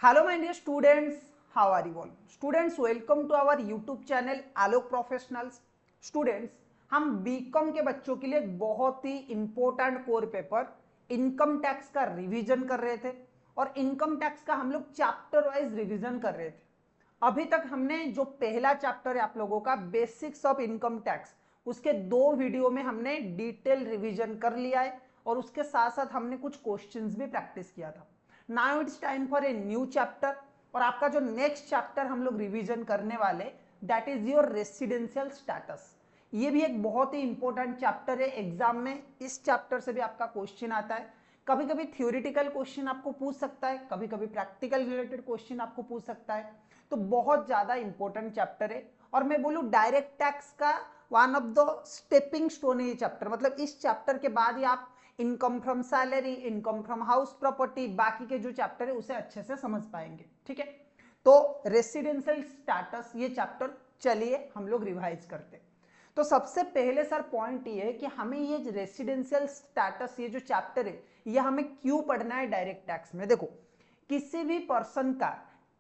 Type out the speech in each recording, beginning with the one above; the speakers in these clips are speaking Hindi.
Hello my dear students, how are you all? Students, welcome to our YouTube channel Alok professionals. Students, हम बीकॉम के बच्चों के लिए एक बहुत ही important core paper income tax का रिवीजन कर रहे थे और इनकम टैक्स का हम लोग चैप्टर वाइज रिवीजन कर रहे थे। अभी तक हमने जो पहला चैप्टर है आप लोगों का बेसिक्स ऑफ इनकम टैक्स, उसके 2 वीडियो में हमने डिटेल रिवीजन कर लिया है और उसके साथ साथ हमने कुछ क्वेश्चंस भी प्रैक्टिस किया था। Now it's time for a new chapter और आपका जो नेक्स्ट चैप्टर हम लोग रिवीजन करने वाले that is your residential status. ये भी एक बहुत ही इंपॉर्टेंट चैप्टर है, एग्जाम में इस चैप्टर से भी आपका क्वेश्चन आता है। कभी कभी थ्योरेटिकल क्वेश्चन आपको पूछ सकता है, कभी कभी प्रैक्टिकल रिलेटेड क्वेश्चन आपको पूछ सकता है, तो बहुत ज्यादा इंपॉर्टेंट चैप्टर है। और मैं बोलूं डायरेक्ट टैक्स का one of the stepping stone है ये चैप्टर, मतलब इस चैप्टर के बाद ही आप income from salary, income from house property, बाकी के जो चैप्टर है उसे अच्छे से समझ पाएंगे। ठीक है, तो रेसिडेंशियल स्टेटस ये चैप्टर चलिए हम लोग रिवाइज करते। तो सबसे पहले सर पॉइंट ये है कि हमें ये रेसिडेंशियल स्टेटस ये जो चैप्टर है ये हमें क्यों पढ़ना है डायरेक्ट टैक्स में। देखो, किसी भी पर्सन का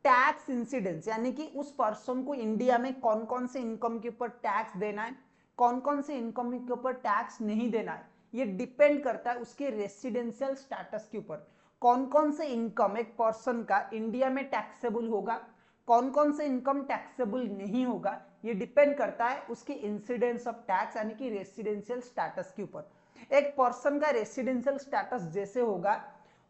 टैक्स इंसिडेंस यानी कि उस पर्सन को इंडिया में कौन कौन से इनकम के ऊपर टैक्स देना है, कौन कौन से इनकम के ऊपर टैक्स नहीं देना है, ये डिपेंड करता है उसके रेसिडेंशियल स्टेटस के ऊपर। कौन कौन से इनकम एक पर्सन का इंडिया में टैक्सेबल होगा, कौन कौन से इनकम टैक्सेबल नहीं होगा, ये डिपेंड करता है उसके इंसिडेंस ऑफ टैक्स यानी कि रेसिडेंशियल स्टेटस के ऊपर। एक पर्सन का रेसिडेंशियल स्टेटस जैसे होगा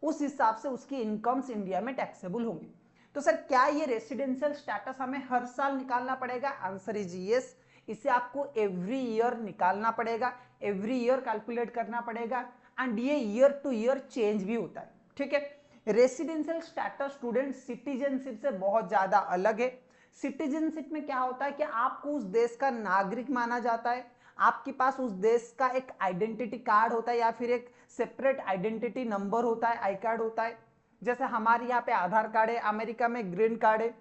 उस हिसाब से उसकी इनकम्स इंडिया में टैक्सेबल होंगी। तो सर क्या ये रेसिडेंशियल स्टेटस हमें हर साल निकालना पड़ेगा? Answer is yes. इसे आपको एवरी ईयर निकालना पड़ेगा, एवरी ईयर कैलकुलेट करना पड़ेगा एंड ये ईयर टू ईयर चेंज भी होता है। ठीक है, रेसिडेंशियल स्टेटस स्टूडेंट सिटीजनशिप से बहुत ज्यादा अलग है। सिटीजनशिप में क्या होता है कि आपको उस देश का नागरिक माना जाता है, आपके पास उस देश का एक आइडेंटिटी कार्ड होता है या फिर एक सेपरेट आइडेंटिटी नंबर होता है, आई कार्ड होता है। जैसे हमारे यहाँ पे आधार कार्ड है, अमेरिका में ग्रीन कार्ड है।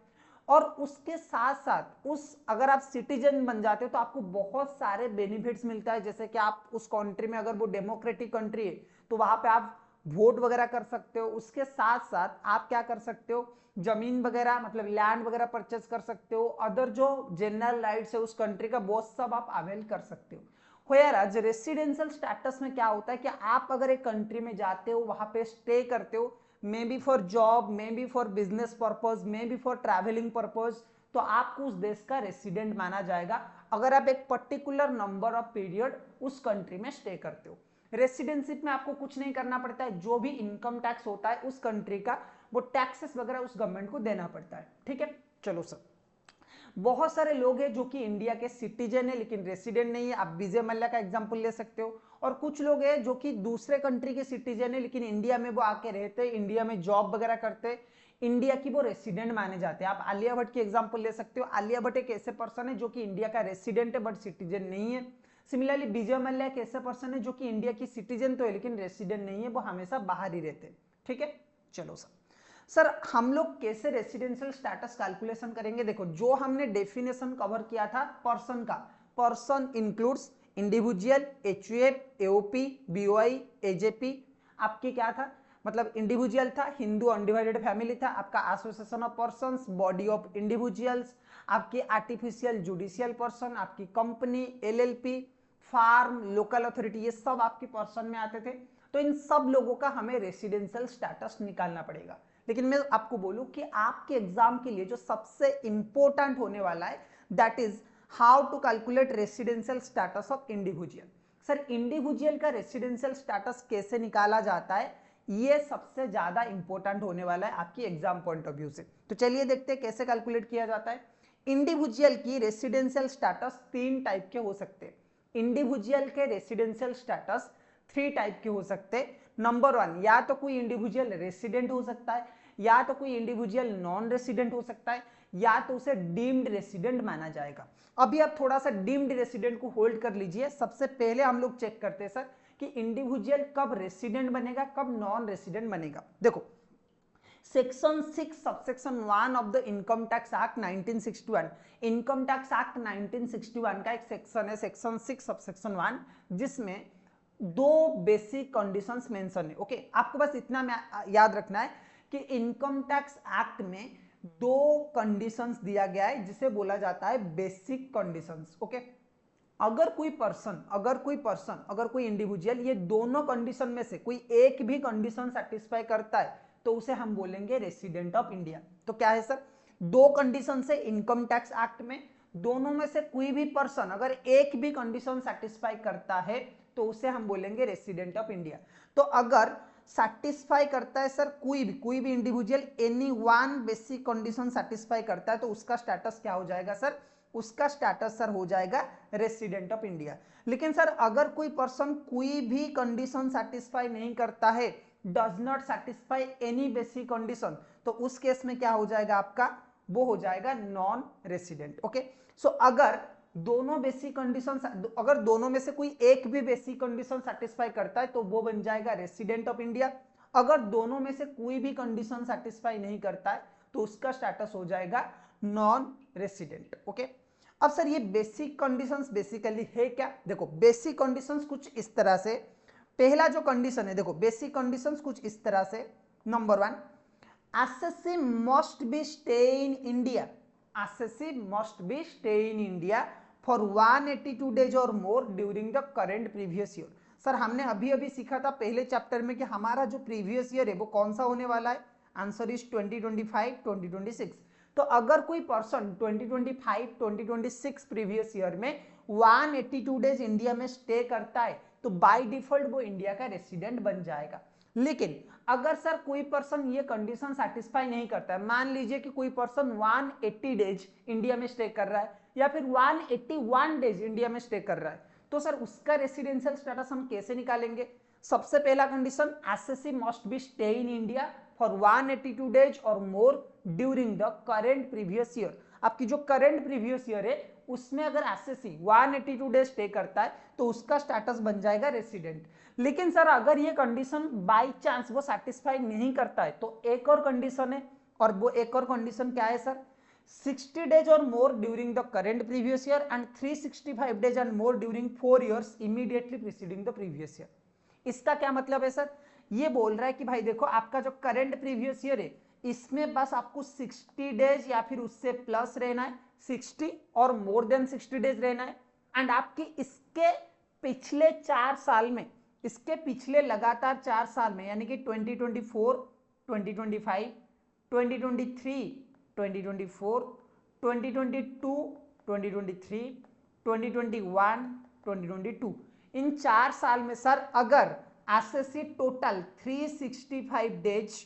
और उसके साथ साथ उस अगर आप सिटीजन बन जाते हो तो आपको बहुत सारे बेनिफिट्स मिलता है। जैसे कि आप उस कंट्री में अगर वो डेमोक्रेटिक कंट्री है तो वहां पे आप वोट वगैरह कर सकते हो। उसके साथ साथ आप क्या कर सकते हो, जमीन वगैरह मतलब लैंड वगैरह परचेस कर सकते हो। अदर जो जनरल राइट्स है उस कंट्री का वो सब आप अवेल कर सकते हो। व्हेयरएज रेसिडेंशियल स्टेटस में क्या होता है कि आप अगर एक कंट्री में जाते हो, वहां पे स्टे करते हो, may be for job, may be for business purpose, may be for travelling purpose, तो आपको उस देश का रेसिडेंट माना जाएगा अगर आप एक पर्टिकुलर नंबर ऑफ पीरियड उस कंट्री में स्टे करते हो। रेसिडेंशिप में आपको कुछ नहीं करना पड़ता है, जो भी इनकम टैक्स होता है उस कंट्री का वो टैक्सेस वगैरह उस गवर्नमेंट को देना पड़ता है। ठीक है, चलो सर, बहुत सारे लोग हैं जो कि इंडिया के सिटीजन है लेकिन रेसिडेंट नहीं है, आप विजय मल्ल्या का एग्जांपल ले सकते हो। और कुछ लोग हैं जो कि दूसरे कंट्री के सिटीजन है लेकिन इंडिया में वो आके रहते हैं, इंडिया में जॉब वगैरह करते हैं, इंडिया की वो रेसिडेंट माने जाते हैं। आप आलिया भट्ट की एग्जांपल ले सकते हो। आलिया भट्ट एक ऐसे पर्सन है जो कि इंडिया का रेसिडेंट है बट सिटीजन नहीं है। सिमिलरली विजय मल्ल्या एक ऐसे पर्सन है जो कि इंडिया की सिटीजन तो है लेकिन रेसिडेंट नहीं है, वो हमेशा बाहर ही रहते हैं। ठीक है, चलो सर हम लोग कैसे रेसिडेंशियल स्टेटस कैलकुलेशन करेंगे? देखो, जो हमने डेफिनेशन कवर किया था पर्सन का, person includes individual, HUF, AOP, BOI, AJP. आपकी क्या था, मतलब इंडिविजुअल था, हिंदू अनडिवाइडेड फैमिली था, आपका association of persons, body of individuals, आपकी आर्टिफिशियल जुडिशियल पर्सन, आपकी company, LLP, firm, local authority, ये सब आपकी पर्सन में आते थे। तो इन सब लोगों का हमें रेसिडेंशियल स्टेटस निकालना पड़ेगा। लेकिन मैं आपको बोलूं कि आपके एग्जाम के लिए जो सबसे इंपॉर्टेंट होने वाला है that is how to calculate residential status of individual. Sir individual का रेसिडेंशियल स्टेटस कैसे निकाला जाता है, ये सबसे ज्यादा इंपॉर्टेंट होने वाला है आपकी एग्जाम पॉइंट ऑफ व्यू से। तो चलिए देखते हैं कैसे कैलकुलेट किया जाता है। इंडिविजुअल की रेसिडेंशियल स्टेटस 3 टाइप के हो सकते हैं। इंडिविजुअल के रेसिडेंशियल स्टेटस 3 टाइप के हो सकते हैं। नंबर 1, या तो कोई इंडिविजुअल रेसिडेंट हो सकता है, या तो कोई इंडिविजुअल नॉन रेसिडेंट हो सकता है, या तो उसे डीम्ड रेसिडेंट माना जाएगा। अभी आप थोड़ा सा डीम्ड रेसिडेंट को होल्ड कर लीजिए। सबसे पहले हम लोग चेक करते हैं सर कि इंडिविजुअल कब रेसिडेंट बनेगा, कब नॉन रेसिडेंट बनेगा। देखो, section 6 subsection 1 of the income tax act 1961, income tax act 1961 का एक सेक्शन है, सेक्शन 6 सबसेक्शन 1, जिसमें 2 बेसिक कंडीशंस मेंशन है। ओके, आपको बस इतना याद रखना है कि इनकम टैक्स एक्ट में दो कंडीशंस दिया गया है जिसे बोला जाता है बेसिक कंडीशंस। ओके, अगर कोई इंडिविजुअल ये दोनों कंडीशन में से कोई एक भी कंडीशन सेटिस्फाई करता है तो उसे हम बोलेंगे रेसिडेंट ऑफ इंडिया। तो क्या है सर, दो कंडीशन से इनकम टैक्स एक्ट में, दोनों में से कोई भी पर्सन अगर एक भी कंडीशन सेटिस्फाई करता है तो उसे हम बोलेंगे रेसिडेंट ऑफ इंडिया। तो अगर सेटिस्फाई करता है सर कोई भी individual any one basic condition satisfy करता है तो उसका स्टेटस क्या हो जाएगा सर, उसका स्टेटस सर हो जाएगा रेसिडेंट ऑफ इंडिया। लेकिन सर अगर कोई पर्सन कोई भी कंडीशन सेटिस्फाई नहीं करता है, does not satisfy any basic condition, तो उस केस में क्या हो जाएगा आपका, वो हो जाएगा नॉन रेसिडेंट। ओके, सो अगर दोनों बेसिक कंडीशन, अगर दोनों में से कोई एक भी बेसिक कंडीशन सेटिस्फाई करता है तो वो बन जाएगा रेसिडेंट ऑफ इंडिया। अगर दोनों में से कोई भी कंडीशन सेटिस्फाई नहीं करता है तो उसका स्टेटस हो जाएगा नॉन रेसिडेंट। ओके, अब सर ये बेसिक कंडीशंस बेसिकली है क्या, देखो बेसिक कंडीशंस कुछ इस तरह से, पहला जो कंडीशन है देखो बेसिक कंडीशंस कुछ इस तरह से, number 1, assessee must be stay in India, assessee must be stay in India for 182 days or more during the current previous year। Sir हमने अभी अभी सीखा था पहले चैप्टर में कि हमारा जो प्रीवियस ईयर है वो कौन सा होने वाला है, आंसर इज 2025 2026। तो अगर कोई पर्सन 2025 2026 प्रीवियस ईयर में 182 डेज इंडिया में स्टे करता है तो बाय डिफॉल्ट वो इंडिया का रेसिडेंट बन जाएगा। लेकिन अगर सर कोई पर्सन ये कंडीशन सेटिस्फाई नहीं करता है, मान लीजिए कि कोई पर्सन 180 डेज इंडिया में स्टे कर रहा है या फिर 181 डेज इंडिया में स्टे कर रहा है, तो सर उसका रेसिडेंशियल स्टेटस हम कैसे निकालेंगे। सबसे पहला condition, assessee must be stay in India for 182 days और more during the current previous year. आपकी जो करेंट प्रीवियस ईयर है उसमें अगर एसएससी 182 डेज स्टे करता है तो उसका स्टेटस बन जाएगा रेसिडेंट। लेकिन सर अगर ये कंडीशन बाय चांस वो सेटिस्फाई नहीं करता है तो एक और कंडीशन है, और वो एक और कंडीशन क्या है सर, 60 डेज और more during the current previous year and 365 days and more during 4 years immediately preceding the previous year. इसका क्या मतलब है सर, ये बोल रहा है कि भाई देखो आपका जो करंट प्रीवियस ईयर है इसमें बस आपको 60 डेज या फिर उससे प्लस रहना है, 60 और मोर देन 60 डेज रहना है, एंड आपकी इसके पिछले 4 साल में, इसके पिछले लगातार 4 साल में यानी कि 2024 2025 2023 2024 2022 2023 2021 2022 इन 4 साल में सर अगर एसएससी टोटल 365 डेज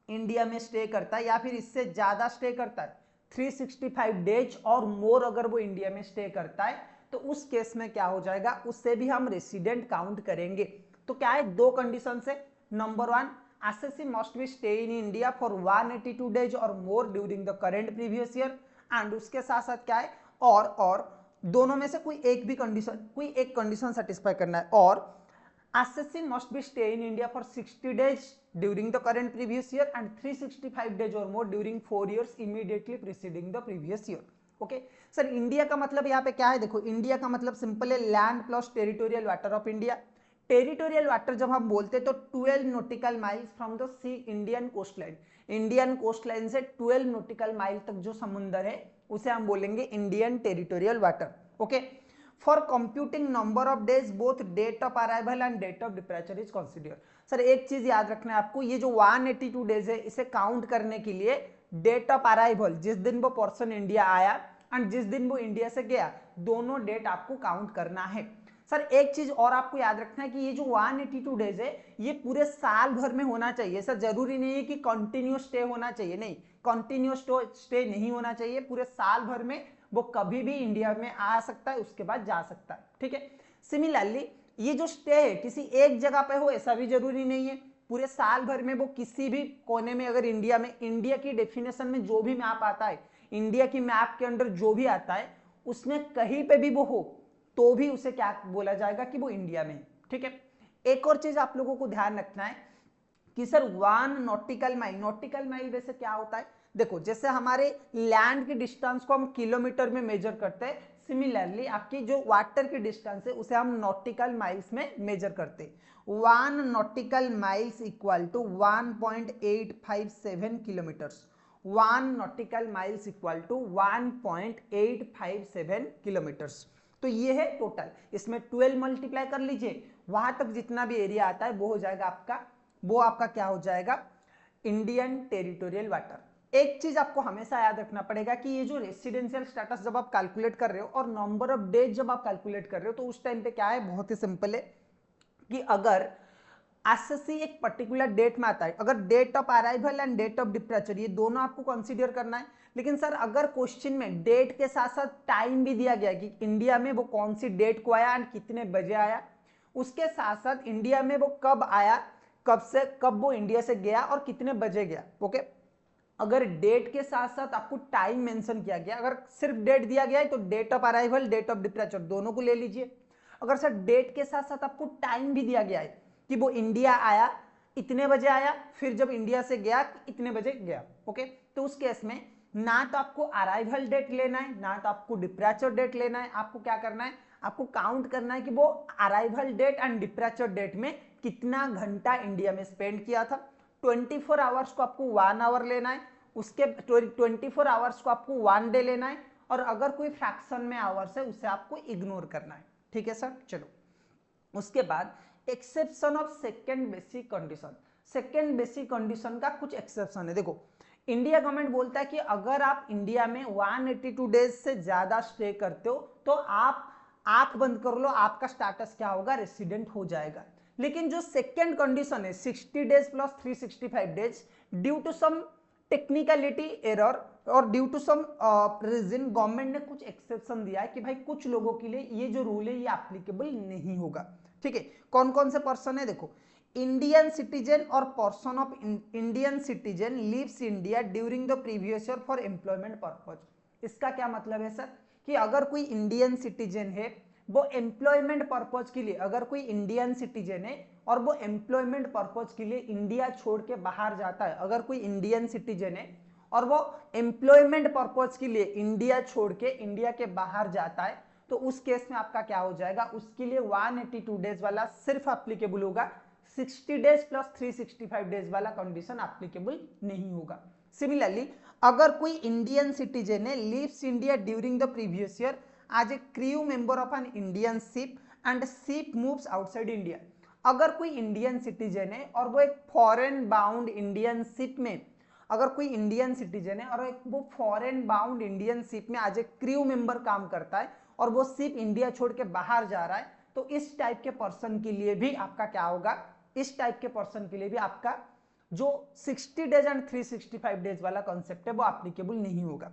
इंडिया में स्टे करता है या फिर इससे ज्यादा स्टे करता है, 365 डेज और मोर अगर वो इंडिया में स्टे करता है तो उस केस में क्या हो जाएगा, उससे भी हम रेसिडेंट काउंट करेंगे। तो क्या है, दो कंडीशन है, number 1, assessee must be stay in India for 182 days और more during the current previous year, and उसके साथ साथ क्या है, और दोनों में से कोई एक भी कंडीशन, कोई एक कंडीशन सेटिस्फाई करना है, और assessee must be stay in India for 60 days during the current previous year and 365 days और more during 4 years immediately preceding the previous year. Okay sir, India का मतलब यहाँ पे क्या है, देखो इंडिया का मतलब सिंपल है land plus territorial water of India. Territorial water जब हम बोलते हैं तो 12 nautical miles from the sea Indian coastline, Indian coastline से 12 नॉटिकल माइल तक जो समुद्र है उसे हम बोलेंगे Indian territorial water. Okay, for computing number of days both date of arrival and date of departure is consider. Sir एक चीज याद रखना है आपको, ये जो 182 डेज है इसे काउंट करने के लिए डेट ऑफ अराइवल, जिस दिन वो पर्सन इंडिया आया एंड जिस दिन वो इंडिया से गया, दोनों डेट आपको काउंट करना है। सर एक चीज और आपको याद रखना है कि ये जो 182 डेज है ये पूरे साल भर में होना चाहिए। सर जरूरी नहीं है कि कंटिन्यू स्टे होना चाहिए, नहीं कंटिन्यूस स्टे नहीं होना चाहिए, पूरे साल भर में वो कभी भी इंडिया में आ सकता है उसके बाद जा सकता है। ठीक है, सिमिलरली ये जो स्टे है किसी एक जगह पे हो ऐसा भी जरूरी नहीं है, पूरे साल भर में वो किसी भी कोने में, अगर इंडिया में, इंडिया की डेफिनेशन में जो भी मैप आता है, इंडिया की मैप के अंदर जो भी आता है उसमें कहीं पे भी वो हो तो भी उसे क्या बोला जाएगा कि वो इंडिया में। ठीक है, एक और चीज आप लोगों को ध्यान रखना है कि sir 1 nautical mile, nautical mile वैसे क्या होता है, देखो जैसे हमारे लैंड के डिस्टेंस को हम किलोमीटर में मेजर करते हैं, सिमिलरली आपकी जो वाटर की डिस्टेंस है उसे हम नॉटिकल माइल्स में मेजर करते हैं। 1 nautical miles equal to 1.857 kilometres. 1 nautical miles equal to 1.857 kilometres. तो ये है टोटल, इसमें 12 मल्टीप्लाई कर लीजिए, वहां तक जितना भी एरिया आता है वो हो जाएगा आपका, वो आपका क्या हो जाएगा, इंडियन टेरिटोरियल वाटर। एक चीज आपको हमेशा याद रखना पड़ेगा कि ये जो रेसिडेंशियल स्टेटस जब आप कैलकुलेट कर रहे हो और नंबर ऑफ डेज जब आप कैलकुलेट कर रहे हो, तो उस टाइम पे क्या है, बहुत ही सिंपल है कि अगर एसएससी एक पर्टिकुलर डेट में आता है, अगर date of arrival and date of departure ये दोनों आपको कंसीडर करना है, लेकिन सर अगर क्वेश्चन में डेट के साथ साथ टाइम भी दिया गया कि इंडिया में वो कौन सी डेट को आया एंड कितने बजे आया, उसके साथ साथ इंडिया में वो कब आया, कब से कब वो इंडिया से गया और कितने बजे गया, ओके। अगर डेट के साथ साथ आपको टाइम मेंशन किया गया, अगर सिर्फ डेट दिया गया है तो date of arrival date of departure दोनों को ले लीजिए। अगर सर डेट के साथ साथ आपको टाइम भी दिया गया है कि वो इंडिया आया इतने बजे आया, फिर जब इंडिया से गया इतने बजे गया, ओके, तो उस केस में ना तो आपको अराइवल डेट लेना है ना तो आपको डिपैचर डेट लेना है, आपको क्या करना है, आपको काउंट करना है कि वो अराइवल डेट एंड डिपैचर डेट में कितना घंटा इंडिया में स्पेंड किया था। 24 आवर्स को आपको 1 आवर लेना है, उसके 24 आवर्स को आपको 1 डे लेना है, और अगर कोई फ्रैक्शन में आवर्स है उसे आपको इग्नोर करना है, ठीक है सर। चलो उसके बाद exception of second basic condition. Second basic condition का कुछ एक्सेप्शन है। देखो इंडिया गवर्नमेंट बोलता है कि अगर आप इंडिया में 182 डेज से ज्यादा स्टे करते हो तो आप आंख बंद कर लो, आपका स्टेटस क्या होगा, रेसिडेंट हो जाएगा। लेकिन जो सेकेंड कंडीशन है 60 days plus 365 days, due to some technicality error और due to some reason government ने कुछ एक्सेप्शन दिया है कि भाई कुछ लोगों के लिए ये जो रूल है ये एप्लीकेबल नहीं होगा, ठीक है। कौन कौन से पर्सन है, देखो इंडियन सिटीजन और person of Indian citizen lives India during the previous year for employment purpose. इसका क्या मतलब है सर, कि अगर कोई इंडियन सिटीजन है वो एम्प्लॉयमेंट पर्पज के लिए, अगर कोई इंडियन सिटीजन है और वो एम्प्लॉयमेंट पर्पज के लिए इंडिया छोड़ के बाहर जाता है, अगर कोई इंडियन सिटीजन है और वो एम्प्लॉयमेंट पर्पज के लिए इंडिया छोड़ के इंडिया के बाहर जाता है, तो उस केस में आपका क्या हो जाएगा, उसके लिए 182 डेज वाला सिर्फ एप्लीकेबल होगा, 60 डेज प्लस 365 डेज वाला कंडीशन एप्लीकेबल नहीं होगा। सिमिलरली अगर कोई इंडियन सिटीजन है lives India during the previous year as a crew member of an Indian ship and ship moves outside India. अगर कोई इंडियन सिटीजन है और वो एक फॉरेन बाउंड इंडियन शिप में, अगर कोई इंडियन सिटीजन है और वो फॉरेन बाउंड इंडियन शिप में एज ए क्रू मेंबर काम करता है और वो शिप इंडिया छोड़ के बाहर जा रहा है, तो इस टाइप के पर्सन के लिए भी आपका क्या होगा, इस टाइप के पर्सन के लिए भी आपका जो 60 डेज एंड 365 डेज वाला कॉन्सेप्ट है वो एप्लीकेबल नहीं होगा।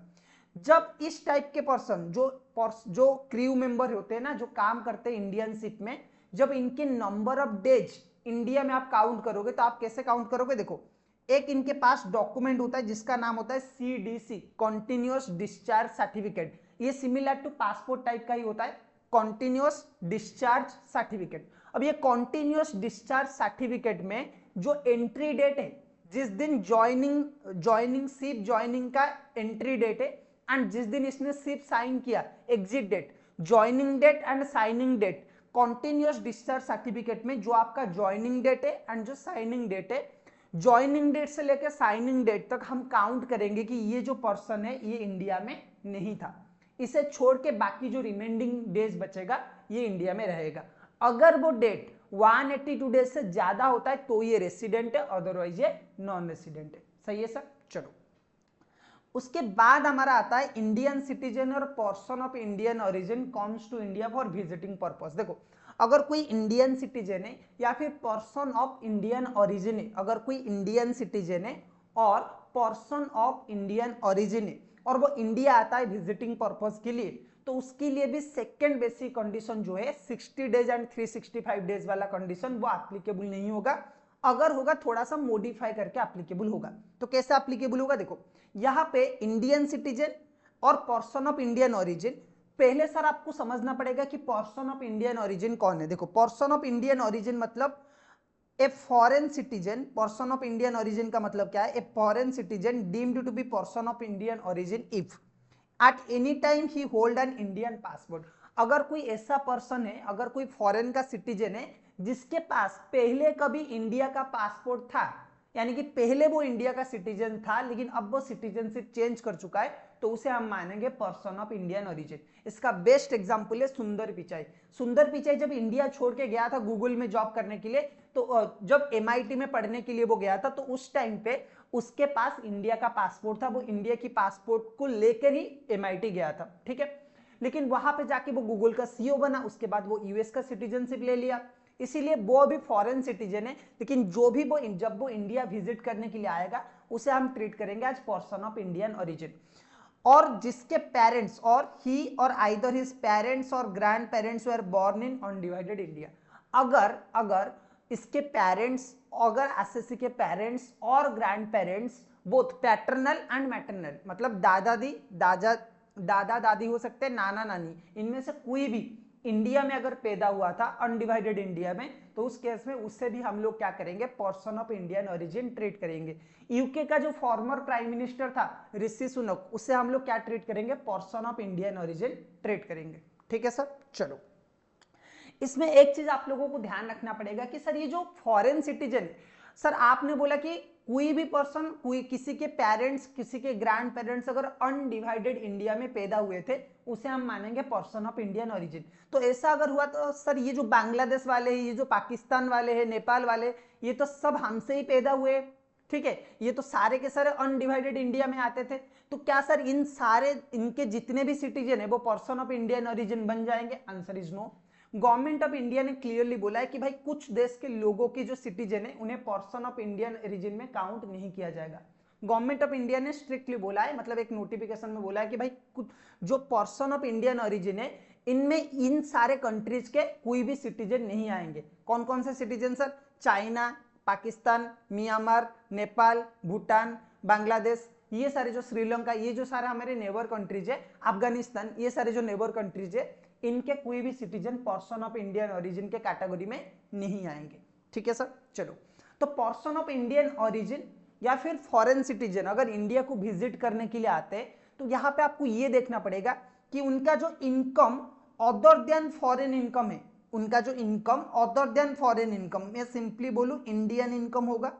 जब इस टाइप के पर्सन जो क्रू मेंबर होते हैं ना, जो काम करते हैं इंडियन शिप में, जब इनके नंबर ऑफ डेज इंडिया में आप काउंट करोगे तो आप कैसे काउंट करोगे, देखो एक इनके पास डॉक्यूमेंट होता है जिसका नाम होता है CDC, कॉन्टिन्यूअस डिस्चार्ज सर्टिफिकेट। ये सिमिलर टू पासपोर्ट टाइप का ही होता है, कॉन्टिन्यूअस डिस्चार्ज सर्टिफिकेट। अब ये कॉन्टिन्यूअस डिस्चार्ज सर्टिफिकेट में जो एंट्री डेट है, जिस दिन ज्वाइनिंग शिप ज्वाइनिंग का एंट्री डेट है एंड जिस दिन इसने शिप साइन किया exit date, joining date and signing date, continuous discharge certificate में जो आपका ज्वाइनिंग डेट है एंड जो साइनिंग डेट है, ज्वाइनिंग डेट से लेकर साइनिंग डेट तक हम काउंट करेंगे कि ये जो पर्सन है ये इंडिया में नहीं था, इसे छोड़ के बाकी जो रिमेंडिंग डेज बचेगा ये इंडिया में रहेगा। अगर वो डेट 182 डेज से ज्यादा होता है तो ये रेसिडेंट है, अदरवाइज ये नॉन रेसिडेंट है। सही है सर। चलो उसके बाद हमारा आता है इंडियन सिटीजन और person of Indian origin comes to India for visiting purpose. देखो अगर कोई इंडियन सिटीजन है या फिर पर्सन ऑफ इंडियन ओरिजिन है, अगर कोई इंडियन सिटीजन है और पर्सन ऑफ इंडियन ओरिजिन है और वो इंडिया आता है विजिटिंग पर्पस के लिए, तो उसके लिए भी सेकेंड बेसिक कंडीशन जो है 60 डेज एंड 365 डेज वाला कंडीशन वो एप्लीकेबल नहीं होगा। अगर होगा थोड़ा सा मॉडिफाई करके एप्लीकेबल होगा। तो कैसे एप्लीकेबल होगा, देखो यहाँ पे इंडियन सिटीजन और पर्सन ऑफ इंडियन ओरिजिन, पहले सर आपको समझना पड़ेगा कि पर्सन ऑफ इंडियन ओरिजिन कौन है। देखो पर्सन ऑफ इंडियन ओरिजिन मतलब a foreign citizen, person of Indian origin का मतलब क्या है, a foreign citizen deemed to be person of Indian origin if at any time he hold an Indian passport. अगर कोई ऐसा पर्सन है, अगर कोई फॉरेन का सिटीजन है जिसके पास पहले कभी इंडिया का पासपोर्ट था, यानी कि पहले वो इंडिया का सिटीजन था लेकिन अब वो सिटीजनशिप चेंज कर चुका है, तो उसे हम मानेंगे पर्सन ऑफ इंडियन ओरिजिन। इसका बेस्ट एग्जांपल है सुंदर पिचाई। सुंदर पिचाई जब इंडिया छोड़ के गया था गूगल में जॉब करने के लिए, तो जब MIT में पढ़ने के लिए वो गया था, तो उस टाइम पे उसके पास इंडिया का पासपोर्ट था, वो इंडिया की पासपोर्ट को लेकर ही MIT गया था, ठीक है। लेकिन वहां पे जाके वो गूगल का CEO बना, उसके बाद वो US का सिटीजनशिप ले लिया, इसीलिए वो अभी फॉरेन सिटीजन है। लेकिन जो भी वो जब वो इंडिया विजिट करने के लिए आएगा उसे हम ट्रीट करेंगे as person of Indian origin. और जिसके पेरेंट्स और ही और आइदर हिज पेरेंट्स और grandparents were born in undivided India. अगर इसके पेरेंट्स, अगर एसएससी के पेरेंट्स और grandparents both paternal and maternal, मतलब दादा दादी हो सकते हैं, नाना नानी, इनमें से कोई भी इंडिया में अगर पैदा हुआ था अनडिवाइडेड इंडिया में, तो उस केस में उससे भी हम लोग क्या करेंगे, person of Indian origin treat करेंगे। यूके का जो फॉर्मर प्राइम मिनिस्टर था ऋषि सुनक, उससे हम लोग क्या ट्रीट करेंगे, person of Indian origin treat करेंगे, ठीक है सर। चलो, इसमें एक चीज आप लोगों को ध्यान रखना पड़ेगा कि सर ये जो फॉरेन सिटीजन, सर आपने बोला कि कोई भी पर्सन, कोई किसी के पेरेंट्स, किसी के ग्रैंड पेरेंट्स अगर अनडिवाइडेड इंडिया में पैदा हुए थे, उसे हम मानेंगे पर्सन ऑफ इंडियन ओरिजिन। तो ऐसा अगर हुआ तो सर ये जो बांग्लादेश वाले हैं, ये जो पाकिस्तान वाले हैं, नेपाल वाले, ये तो सब हमसे ही पैदा हुए, ठीक है, ये तो सारे के सारे अनडिवाइडेड इंडिया में आते थे। तो क्या सर इन सारे, इनके जितने भी सिटीजन है वो पर्सन ऑफ इंडियन ओरिजिन बन जाएंगे? Answer is no. Government of India ने क्लियरली बोला है कि भाई कुछ देश के लोगों की जो सिटीजन है उन्हें पर्सन ऑफ इंडियन ओरिजिन में काउंट नहीं किया जाएगा। गवर्नमेंट ऑफ इंडिया ने स्ट्रिक्टली बोला है, मतलब एक नोटिफिकेशन में बोला है कि भाई कुछ जो पर्सन ऑफ इंडियन ओरिजिन है इनमें इन सारे कंट्रीज के कोई भी सिटीजन नहीं आएंगे। कौन कौन से citizen sir? China, Pakistan, Myanmar, Nepal, Bhutan, Bangladesh, ये सारे जो श्रीलंका, ये जो सारे हमारे नेबर कंट्रीज है, अफगानिस्तान, ये सारे जो नेबर कंट्रीज है, इनके कोई भी citizen person of Indian origin के कैटेगरी में नहीं आएंगे, ठीक है सर। चलो, तो पर्सन ऑफ इंडियन ओरिजिन या फिर फॉरेन सिटीजन अगर इंडिया को विजिट करने के लिए आते हैं, तो यहाँ पे आपको ये देखना पड़ेगा कि उनका जो income other than foreign income है, उनका जो income other than foreign income, मैं सिंपली बोलूं इंडियन इनकम होगा,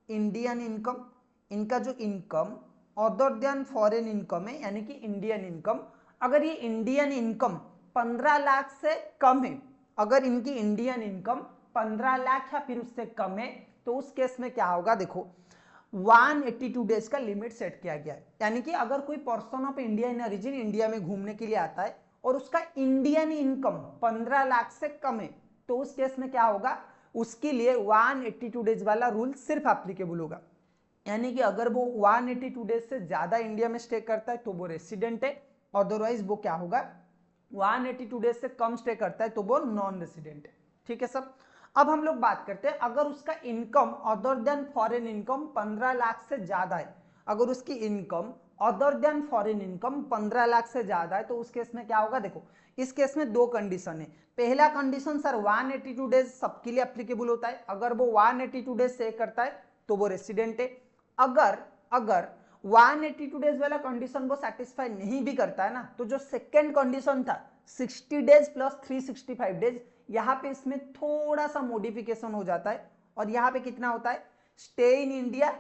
इंडियन इनकम, इनका जो income other than foreign income है यानी कि इंडियन इनकम, अगर ये इंडियन इनकम 15 लाख से कम है, अगर इनकी इंडियन इनकम 15 लाख या फिर उससे कम है, तो उस केस में क्या होगा, देखो 182 डेज का लिमिट सेट किया गया है। यानी कि अगर कोई person of Indian origin India में घूमने के लिए आता है और उसका इंडियन इनकम 15 लाख से कम है, तो उस केस में क्या होगा, उसके लिए 182 डेज वाला रूल सिर्फ एप्लीकेबल होगा। यानी कि अगर वो 182 डेज से ज्यादा इंडिया में स्टे करता है तो वो रेसिडेंट है, अदरवाइज वो क्या होगा, 182 डेज से कम स्टे करता है तो वो नॉन रेसिडेंट है, ठीक है सब। अब हम लोग बात करते हैं, अगर उसका income other than foreign income 15 lakh से ज्यादा है, अगर उसकी income other than foreign income 15 lakh से ज्यादा है, तो उस केस में क्या होगा, देखो इस केस में दो कंडीशन है। पहला कंडीशन सर 182 डेज सबके लिए एप्लीकेबल होता है, अगर वो 182 डेज स्टे करता है तो वो रेसिडेंट है। अगर 182 डेज वाला कंडीशन वो सेटिस्फाई नहीं भी करता है ना, तो जो सेकंड कंडीशन था 60 डेज प्लस 365 डेज, यहाँ पे इसमें थोड़ा सा मॉडिफिकेशन हो जाता है, और यहाँ पे कितना होता है, स्टे इन इंडिया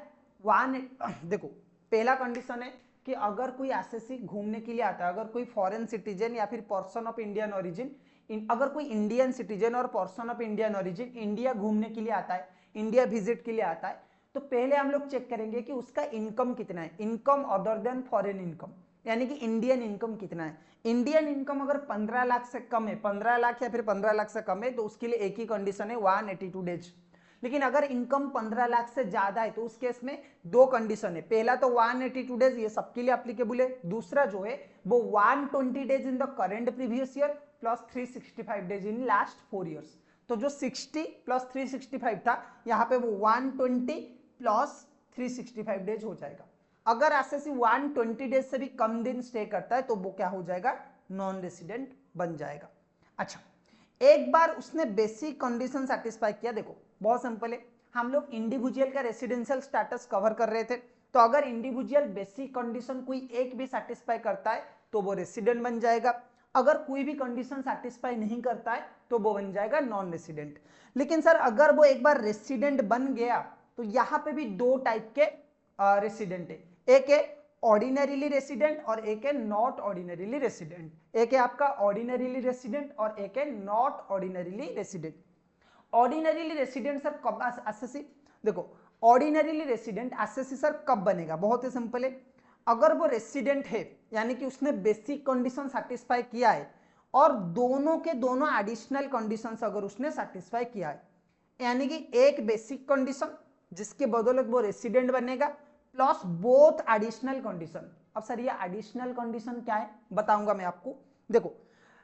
देखो पहला कंडीशन है कि अगर कोई एसएससी घूमने के लिए आता है, अगर कोई फॉरेन सिटीजन या फिर पर्सन ऑफ इंडियन ओरिजिन, अगर कोई इंडियन सिटीजन और person of Indian origin India घूमने के लिए आता है, इंडिया विजिट के लिए आता है, तो पहले हम लोग चेक करेंगे कि उसका इनकम कितना है, income other than foreign income, यानी कि इंडियन इनकम कितना है। इंडियन इनकम अगर 15 लाख से कम है, 15 लाख या फिर 15 लाख से कम है, तो उसके लिए एक ही कंडीशन है 182 डेज। लेकिन अगर इनकम 15 लाख से ज्यादा है तो उस केस में दो कंडीशन है, पहला तो 182 डेज ये सबके लिए एप्लीकेबल है, दूसरा जो है वो 120 days in the current previous year plus 365 days in last 4 years. तो जो 60 प्लस 365 था, यहाँ पे वो 120 प्लस 365 डेज हो जाएगा। अगर एसएससी 120 डेज से भी कम दिन स्टे करता है तो वो क्या हो जाएगा, नॉन रेसिडेंट बन जाएगा। अच्छा, एक बार उसने बेसिक कंडीशन सेटिस्फाई किया, देखो बहुत सिंपल है, हम लोग इंडिविजुअल का रेसिडेंशियल स्टेटस कवर कर रहे थे, तो अगर इंडिविजुअल बेसिक कंडीशन कोई एक भी सेटिस्फाई करता है तो वो रेसिडेंट बन जाएगा। अगर कोई भी कंडीशन सेटिस्फाई नहीं करता है तो वो बन जाएगा नॉन रेसिडेंट। लेकिन सर अगर वो एक बार रेसिडेंट बन गया तो यहाँ पे भी दो टाइप के रेसिडेंट है, एक है ऑर्डिनरीली रेसिडेंट और एक है नॉट ऑर्डिनरीली रेसिडेंट। एक है आपका ऑर्डिनरीली रेसिडेंट और एक है not ordinarily resident. Ordinarily resident sir कब एसएससी, देखो ऑर्डिनरीली रेसिडेंट एसएससी सर कब बनेगा, बहुत ही सिंपल है। अगर वो रेसिडेंट है यानी कि उसने बेसिक कंडीशन सेटिस्फाई किया है और दोनों के दोनों एडिशनल कंडीशंस अगर उसने सेटिस्फाई किया है, यानी कि एक बेसिक कंडीशन जिसके बदौलत वो रेसिडेंट बनेगा प्लस बोथ एडिशनल कंडीशन। अब सर ये एडिशनल कंडीशन क्या है बताऊंगा मैं आपको। देखो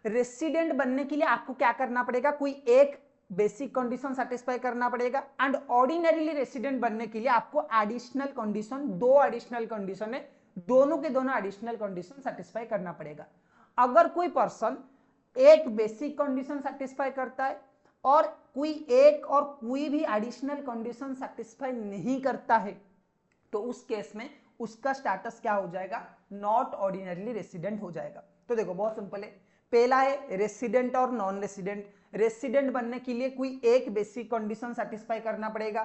रेसिडेंट बनने के लिए आपको क्या करना पड़ेगा, कोई एक बेसिक कंडीशन सेटिस्फाई करना पड़ेगा एंड ऑर्डिनरीली रेसिडेंट बनने के लिए आपको एडिशनल कंडीशन, दो एडिशनल कंडीशन है, दोनों के दोनों एडिशनल कंडीशन सेटिस्फाई करना पड़ेगा। अगर कोई पर्सन एक बेसिक कंडीशन सेटिस्फाई करता है और कोई एक और कोई भी एडिशनल कंडीशन सेटिस्फाई नहीं करता है तो उस केस में उसका स्टेटस क्या हो जाएगा, नॉट ऑर्डिनरीली रेसिडेंट हो जाएगा। तो देखो बहुत सिंपल है, पहला है रेसिडेंट और नॉन रेसिडेंट। रेसिडेंट बनने के लिए कोई एक बेसिक कंडीशन सेटिस्फाई करना पड़ेगा,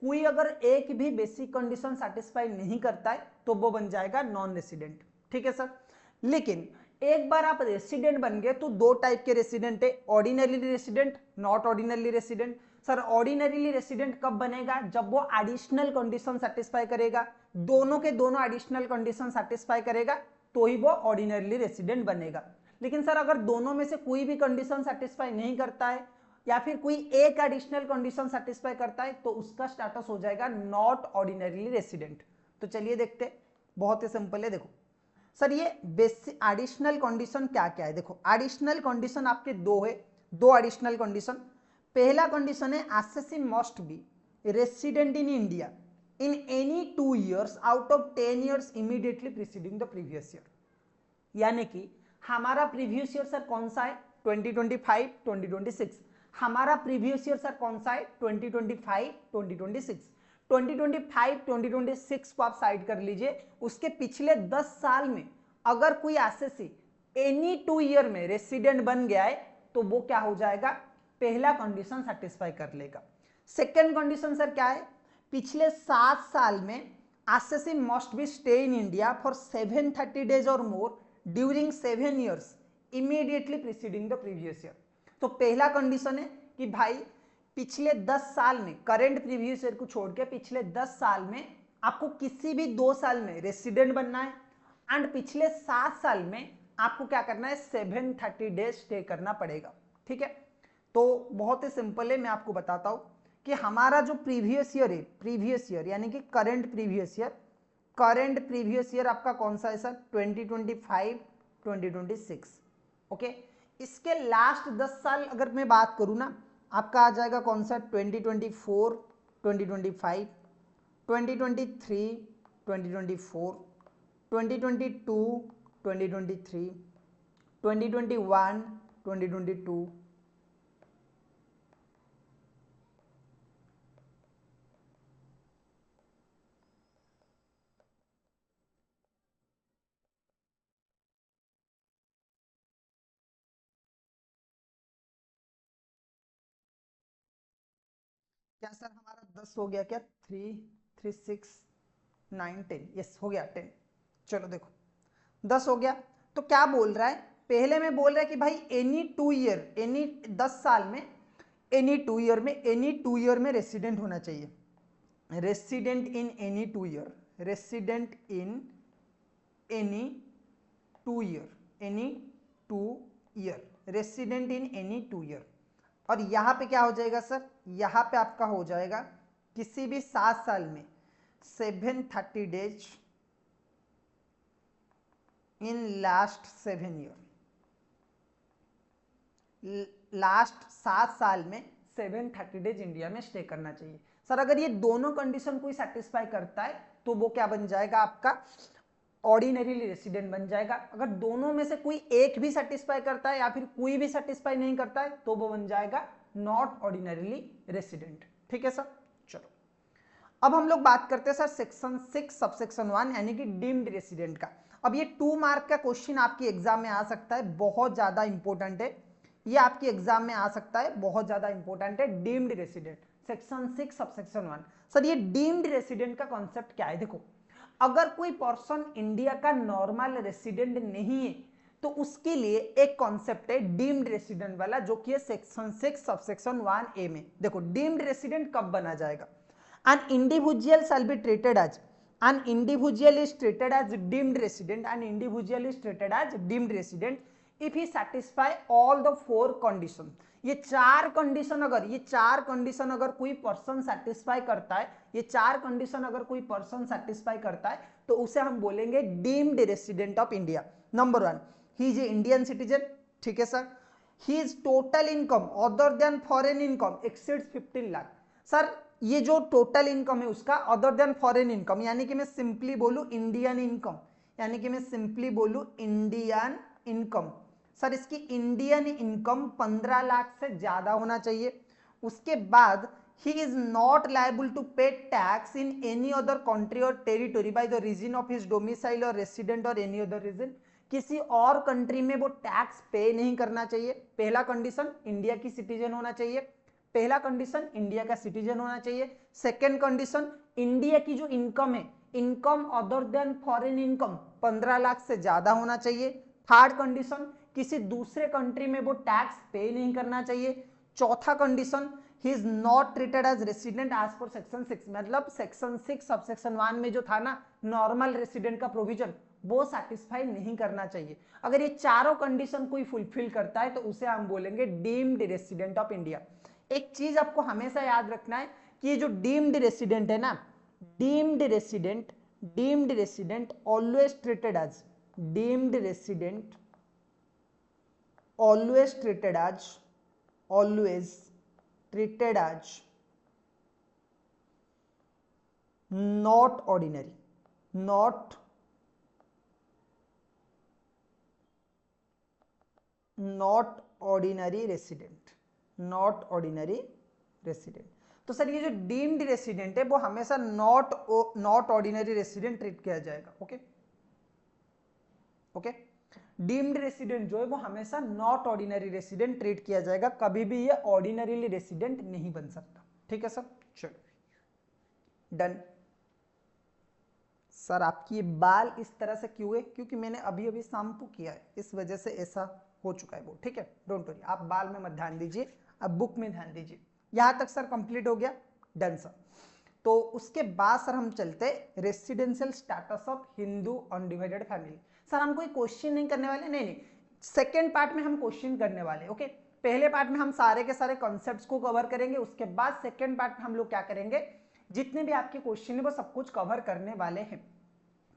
कोई अगर एक भी बेसिक कंडीशन सेटिस्फाई नहीं करता है तो वो बन जाएगा नॉन रेसिडेंट। ठीक है सर। लेकिन एक बार आप रेसिडेंट बन गए तो दो टाइप के रेसिडेंट है, ordinarily resident, not ordinarily resident. Sir ordinarily resident कब बनेगा, जब वो एडिशनल कंडीशन सेटिस्फाई करेगा, दोनों के दोनों एडिशनल कंडीशन सेटिस्फाई करेगा तो ही वो ऑर्डिनरीली रेसिडेंट बनेगा। लेकिन सर अगर दोनों में से कोई भी कंडीशन सेटिस्फाई नहीं करता है या फिर कोई एक एडिशनल कंडीशन सेटिस्फाई करता है तो उसका स्टेटस हो जाएगा नॉट ऑर्डिनरीली रेसिडेंट। तो चलिए देखते हैं, बहुत ही सिंपल है। देखो सर ये बेसिक एडिशनल कंडीशन क्या क्या है, देखो एडिशनल कंडीशन आपके दो है, दो एडिशनल कंडीशन। पहला कंडीशन है SSC must B resident in India in any 2 years out of 10 years immediately preceding the previous year. यानी कि हमारा प्रीवियस ईयर सर कौन सा है, 2025 2026। हमारा प्रीवियस ईयर सर कौन सा है, 2025 2026। 2025 2026 को आप साइड कर लीजिए, उसके पिछले 10 साल में अगर कोई एसएससी एनी 2 year में रेसिडेंट बन गया है तो वो क्या हो जाएगा, पहला कंडीशन सेटिस्फाई कर लेगा। सेकेंड कंडीशन सर क्या है, पिछले 7 साल में SSC must be stay in India for 730 days और more during 7 years immediately preceding the previous year. तो पहला कंडीशन है कि भाई पिछले 10 साल में, करंट प्रीवियस ईयर को छोड़ के पिछले 10 साल में आपको किसी भी 2 साल में रेसिडेंट बनना है एंड पिछले 7 साल में आपको क्या करना है, 730 days स्टे करना पड़ेगा। ठीक है, तो बहुत ही सिंपल है, मैं आपको बताता हूं कि हमारा जो प्रीवियस ईयर है, प्रीवियस ईयर यानी कि current previous year, current previous year आपका कौन सा है सर, 2025 2026। ओके, इसके लास्ट 10 साल अगर मैं बात करूं ना, आपका आ जाएगा कौन सा, 2024 2025, 2023 2024, 2022 2023, 2021 2022, क्या सर हमारा 10 हो गया क्या, 3 3 6 9 10, यस हो गया 10। चलो देखो 10 हो गया, तो क्या बोल रहा है, पहले में बोल रहा है कि भाई एनी 2 year, एनी 10 साल में, एनी 2 year में, एनी 2 year में रेसिडेंट होना चाहिए, resident in any 2 year, resident in any 2 year, any 2 year, resident in any 2 year। और यहां पे क्या हो जाएगा सर, यहां पे आपका हो जाएगा किसी भी 7 साल में 730 days in last 7 year, last 7 साल में 730 days इंडिया में स्टे करना चाहिए। सर अगर ये दोनों कंडीशन कोई सेटिस्फाई करता है तो वो क्या बन जाएगा, आपका ऑर्डिनरीली रेसिडेंट बन जाएगा। अगर दोनों में से कोई एक भी सेटिस्फाई करता है या फिर कोई भी सेटिस्फाई नहीं करता है तो वो बन जाएगा नॉट ऑर्डिनरीली रेसिडेंट। ठीक है सर, चलो अब हम लोग बात करते हैं सर सेक्शन 6 सबसेक्शन 1 यानी कि डीम्ड रेसिडेंट का। अब ये 2 मार्क का क्वेश्चन आपकी एग्जाम में आ सकता है, बहुत ज्यादा इंपॉर्टेंट है, ये आपकी एग्जाम में आ सकता है, बहुत ज्यादा इंपॉर्टेंट है। Deemed resident section 6 subsection 1। Sir ये डीम्ड रेसिडेंट का कॉन्सेप्ट क्या है? देखो, अगर कोई पर्सन इंडिया का नॉर्मल रेसिडेंट नहीं है तो उसके लिए एक कॉन्सेप्ट है डीम्ड रेसिडेंट वाला, जो कि है सेक्शन 6 सबसेक्शन 1A में। देखो डीम्ड रेसिडेंट कब बना जाएगा? An individual shall be treated as an individual is treated as deemed resident. An individual is treated as deemed resident if he satisfy all the 4 conditions. ये 4 कंडीशन अगर कोई पर्सन सेटिस्फाई करता है, ये 4 कंडीशन अगर कोई पर्सन सेटिस्फाई करता है तो उसे हम बोलेंगे deemed resident of India. Number 1, he is a Indian citizen, ठीक है sir. He is total income other than foreign income exceeds 15 lakh. Sir ये जो टोटल इनकम है उसका अदर देन फॉरेन इनकम, यानी कि मैं सिंपली बोलूं Indian income, Indian income. Sir इसकी इंडियन इनकम 15 लाख से ज्यादा होना चाहिए। उसके बाद ही is not liable to pay tax in any other country और territory by the reason of his domicile और रेसिडेंट और एनी अदर रीजन। किसी और कंट्री में वो टैक्स पे नहीं करना चाहिए। पहला कंडीशन इंडिया की सिटीजन होना चाहिए, पहला कंडीशन इंडिया का सिटीजन होना चाहिए। सेकेंड कंडीशन इंडिया की जो इनकम है, income other than foreign income 15 lakh से ज्यादा होना चाहिए। थर्ड कंडीशन किसी दूसरे कंट्री में वो टैक्स पे नहीं करना चाहिए। चौथा condition he is not treated as resident as per section 6, मतलब सेक्शन 6 सबसेक्शन 1 में जो था ना नॉर्मल रेसिडेंट का प्रोविजन, वो सेटिस्फाई नहीं करना चाहिए। अगर ये चारों कंडीशन कोई फुलफिल करता है तो उसे हम बोलेंगे डीम्ड रेसिडेंट ऑफ इंडिया। एक चीज आपको हमेशा याद रखना है कि ये जो डीम्ड रेसिडेंट है ना, deemed resident always treated as, deemed resident always treated as not ordinary, not ordinary resident, not ordinary resident. तो सर ये जो डीम्ड रेसिडेंट है वो हमेशा नॉट ऑर्डिनरी रेसिडेंट ट्रीट किया जाएगा। ओके, डीम्ड रेसिडेंट जो है वो हमेशा नॉट ऑर्डिनरी रेसिडेंट ट्रीट किया जाएगा, कभी भी ये ऑर्डिनरीली रेसिडेंट नहीं बन सकता। ठीक है सर, चलो डन। सर आपकी ये बाल इस तरह से क्यों है? क्योंकि मैंने अभी अभी शैम्पू किया है, इस वजह से ऐसा हो चुका है वो। ठीक है, डोंट वरी, आप बाल में मत ध्यान दीजिए, अब बुक में ध्यान दीजिए। यहां तक सर कंप्लीट हो गया, डन सर। तो उसके बाद सर हम चलते residential status of Hindu undivided family. Sir हम कोई क्वेश्चन नहीं करने वाले, नहीं, सेकेंड पार्ट में हम क्वेश्चन करने वाले। ओके, पहले पार्ट में हम सारे के सारे कॉन्सेप्ट्स को कवर करेंगे, उसके बाद सेकेंड पार्ट में हम लोग क्या करेंगे, जितने भी आपके क्वेश्चन है वो सब कुछ कवर करने वाले हैं।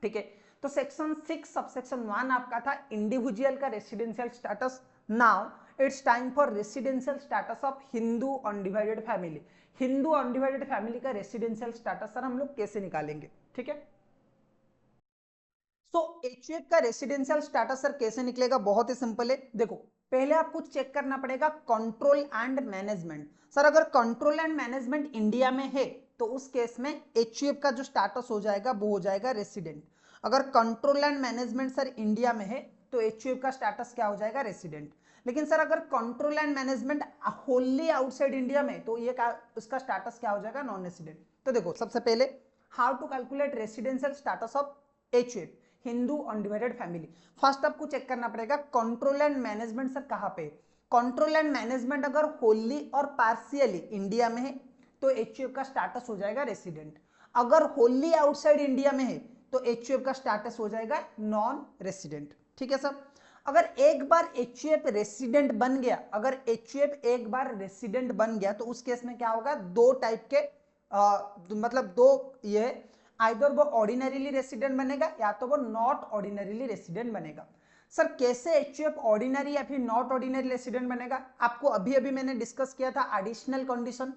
ठीक है, तो सेक्शन 6 सबसेक्शन 1 आपका था इंडिविजुअल का residential status. Now it's time for residential status of Hindu undivided family. Hindu undivided family का रेसिडेंशियल स्टेटस सर हम लोग कैसे निकालेंगे? ठीक है, तो एचयूएफ का रेसिडेंशियल स्टेटस सर कैसे निकलेगा? बहुत ही सिंपल है। देखो पहले आपको चेक करना पड़ेगा कंट्रोल एंड मैनेजमेंट। सर अगर कंट्रोल एंड मैनेजमेंट इंडिया में है तो उस केस में एचयूएफ का जो स्टेटस हो जाएगा वो हो जाएगा रेसिडेंट। अगर control and management sir India में है तो एचयूएफ का स्टेटस क्या हो जाएगा? रेसिडेंट। लेकिन सर अगर control and management wholly outside India में तो ये उसका स्टेटस क्या हो जाएगा? Non resident. तो देखो सबसे पहले how to calculate residential status of HUF Hindu undivided family. First आपको चेक करना पड़ेगा कंट्रोल एंड मैनेजमेंट सर कहां पे? कंट्रोल एंड मैनेजमेंट अगर होली और पार्शियली इंडिया में है तो एचयूएफ का स्टेटस हो जाएगा रेसिडेंट। अगर होली आउटसाइड इंडिया में है तो एचयूएफ का स्टेटस हो जाएगा नॉन रेसिडेंट। ठीक है सर, अगर एक बार एचयूएफ रेसिडेंट बन गया, अगर एचयूएफ एक बार रेसिडेंट बन गया तो उस केस में क्या होगा? दो टाइप के मतलब दो ये आइदर वो ऑर्डिनरीली रेसिडेंट बनेगा या तो वो नॉट ऑर्डिनरीली रेसिडेंट बनेगा। सर कैसे एचयूएफ ऑर्डिनरी या फिर नॉट ऑर्डिनरी रेसिडेंट बनेगा? आपको अभी अभी मैंने डिस्कस किया था एडिशनल कंडीशन।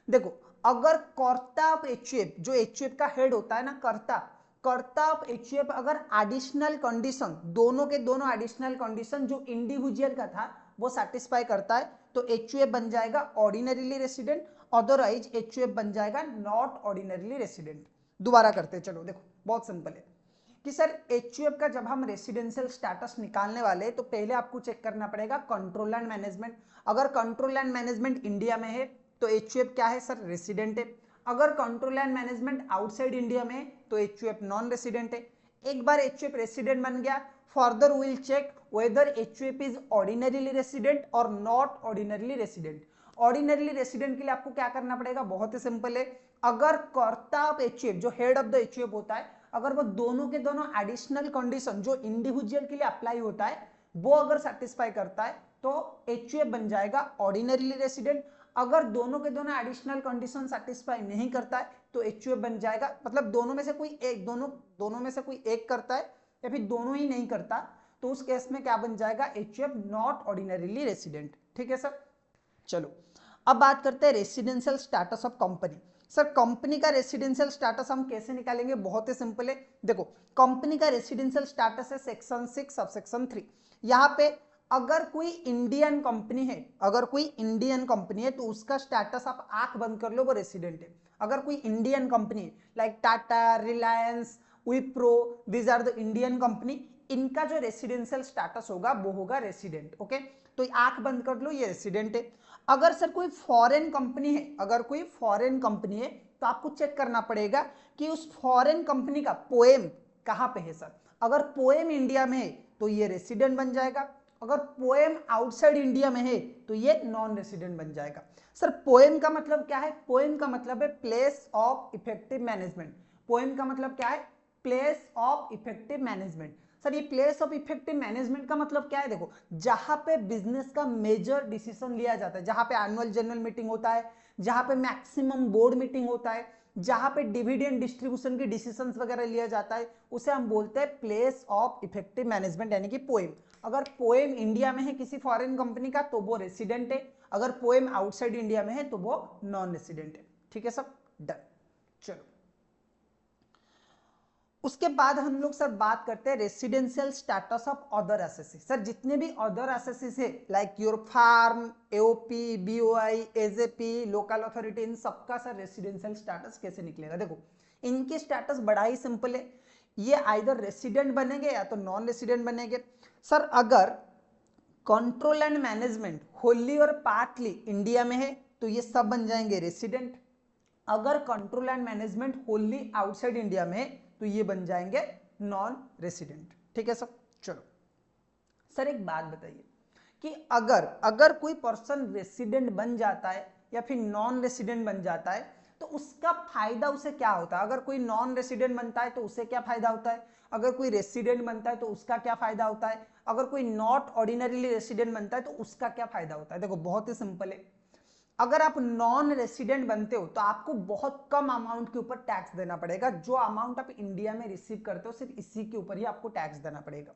देखो अगर कर्ता ऑफ एचयूएफ, जो एचयूएफ का हेड होता है ना कर्ता ऑफ एचयूएफ, अगर एडिशनल कंडीशन दोनों के दोनों एडिशनल कंडीशन जो इंडिविजुअल का था वो सेटिस्फाई करता है तो एचयूएफ बन जाएगा ऑर्डिनरीली रेसिडेंट। अदरवाइज HUF बन जाएगा नॉट ऑर्डिनरीली रेसिडेंट। दोबारा करते हैं, चलो देखो बहुत सिंपल है कि सर HUF का जब हम रेसिडेंशियल स्टेटस निकालने वाले तो पहले आपको चेक करना पड़ेगा कंट्रोल एंड मैनेजमेंट। अगर कंट्रोल एंड मैनेजमेंट इंडिया में है तो HUF क्या है सर, रेसिडेंट है। अगर control and management outside India में है तो HUF नॉन रेसिडेंट है। एक बार HUF रेसिडेंट बन गया, further will check whether HUF is ordinarily resident और not ordinarily resident. Ordinarily resident के लिए आपको क्या करना पड़ेगा, बहुत ही सिंपल है। अगर कर्ता ऑफ HUF, जो हेड ऑफ द HUF होता है, अगर वो दोनों के दोनों एडिशनल कंडीशन जो इंडिविजुअल के लिए अप्लाई होता है वो अगर सेटिस्फाई करता है तो HUF बन जाएगा ऑर्डिनरीली रेसिडेंट। अगर दोनों के दोनों एडिशनल कंडीशन सेटिस्फाई नहीं करता है तो HUF बन जाएगा, मतलब दोनों में से कोई एक, दोनों में से कोई एक करता है या फिर दोनों ही नहीं करता तो उस केस में क्या बन जाएगा, HUF नॉट ऑर्डिनरीली रेसिडेंट। ठीक है सर। चलो अब बात करते हैं residential status of company. Sir company का रेसिडेंशियल स्टेटस हम कैसे निकालेंगे, बहुत ही सिंपल है। देखो कंपनी का रेसिडेंशियल स्टेटस है सेक्शन 6 सबसेक्शन 3। यहाँ पे अगर कोई इंडियन कंपनी है, अगर कोई इंडियन कंपनी है तो उसका स्टेटस आप आंख बंद कर लो वो रेसिडेंट है। अगर कोई इंडियन कंपनी है like Tata, Reliance, Wipro, these are the Indian company, इनका जो रेसिडेंशियल स्टेटस होगा वो होगा रेसिडेंट। ओके, तो आंख बंद कर लो, ये रेसिडेंट है। अगर सर कोई फॉरेन कंपनी है, अगर कोई फॉरेन कंपनी है तो आपको चेक करना पड़ेगा कि उस फॉरेन कंपनी का पोएम कहां पे है सर। अगर पोएम इंडिया में है तो ये रेसिडेंट बन जाएगा, अगर पोएम आउटसाइड इंडिया में है तो ये नॉन रेसिडेंट बन जाएगा। सर पोएम का मतलब क्या है, पोएम का मतलब है place of effective management. Poem का मतलब क्या है, place of effective management. Sir ये प्लेस ऑफ इफेक्टिव मैनेजमेंट का मतलब क्या है, देखो जहां पे बिजनेस का मेजर डिसीजन लिया जाता है, जहां पे एनुअल जनरल मीटिंग होता है, जहां पे मैक्सिमम बोर्ड मीटिंग होता है, जहां पे डिविडेंड डिस्ट्रीब्यूशन की डिसीजंस वगैरह लिया जाता है, उसे हम बोलते हैं प्लेस ऑफ इफेक्टिव मैनेजमेंट यानी कि पोएम। अगर पोएम इंडिया में है किसी फॉरेन कंपनी का तो वो रेसिडेंट है, अगर पोएम आउटसाइड इंडिया में है तो वो नॉन रेसिडेंट है। ठीक है सब, डन। चलो उसके बाद हम लोग सर बात करते हैं residential status of other assessees. Sir जितने भी अदर एसेसेस है like your firm, AOP, BOI, AJP, local authority, इन सबका सर रेसिडेंशियल स्टेटस कैसे निकलेगा। देखो इनके स्टेटस बड़ा ही सिंपल है, ये आइदर रेसिडेंट बनेंगे या तो नॉन रेसिडेंट बनेंगे। सर अगर कंट्रोल एंड मैनेजमेंट होली और पार्टली इंडिया में है तो ये सब बन जाएंगे रेसिडेंट। अगर control and management wholly outside India में है तो ये बन जाएंगे नॉन रेसिडेंट। ठीक है सर। चलो सर एक बात बताइए कि अगर कोई पर्सन रेसिडेंट बन जाता है या फिर नॉन रेसिडेंट बन जाता है तो उसका फायदा उसे क्या होता है। अगर कोई नॉन रेसिडेंट बनता है तो उसे क्या फायदा होता है, अगर कोई रेसिडेंट बनता है तो उसका क्या फायदा होता है, अगर कोई नॉट ऑर्डिनरीली रेसिडेंट बनता है तो उसका क्या फायदा होता है। देखो बहुत ही सिंपल है, अगर आप नॉन रेसिडेंट बनते हो तो आपको बहुत कम अमाउंट के ऊपर टैक्स देना पड़ेगा। जो अमाउंट आप इंडिया में रिसीव करते हो सिर्फ इसी के ऊपर ही आपको टैक्स देना पड़ेगा।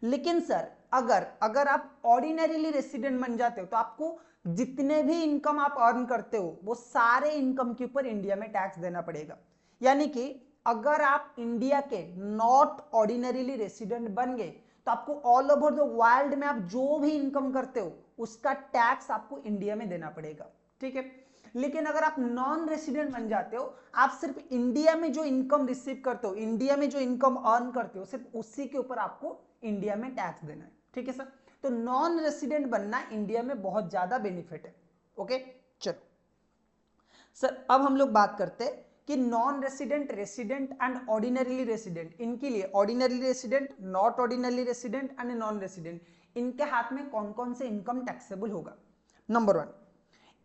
लेकिन सर अगर आप ऑर्डिनरीली रेसिडेंट बन जाते हो तो आपको जितने भी इनकम आप अर्न करते हो वो सारे इनकम के ऊपर इंडिया में टैक्स देना पड़ेगा। यानी कि अगर आप इंडिया के नॉट ऑर्डिनरीली रेसिडेंट बन गए तो आपको ऑल ओवर द वर्ल्ड में आप जो भी इनकम करते हो उसका टैक्स आपको इंडिया में देना पड़ेगा। ठीक है, लेकिन अगर आप नॉन रेसिडेंट बन जाते हो, आप सिर्फ इंडिया में जो इनकम रिसीव करते हो, इंडिया में जो इनकम अर्न करते हो, सिर्फ उसी के ऊपर आपको इंडिया में टैक्स देना है। ठीक है सर, तो नॉन रेसिडेंट बनना इंडिया में बहुत ज्यादा बेनिफिट है। ओके चलो सर अब हम लोग बात करते हैं कि non resident, resident and ordinarily resident, इनके लिए ordinary resident, not ordinary resident and non resident, इनके हाथ में कौन कौन से इनकम टैक्सेबल होगा। नंबर 1,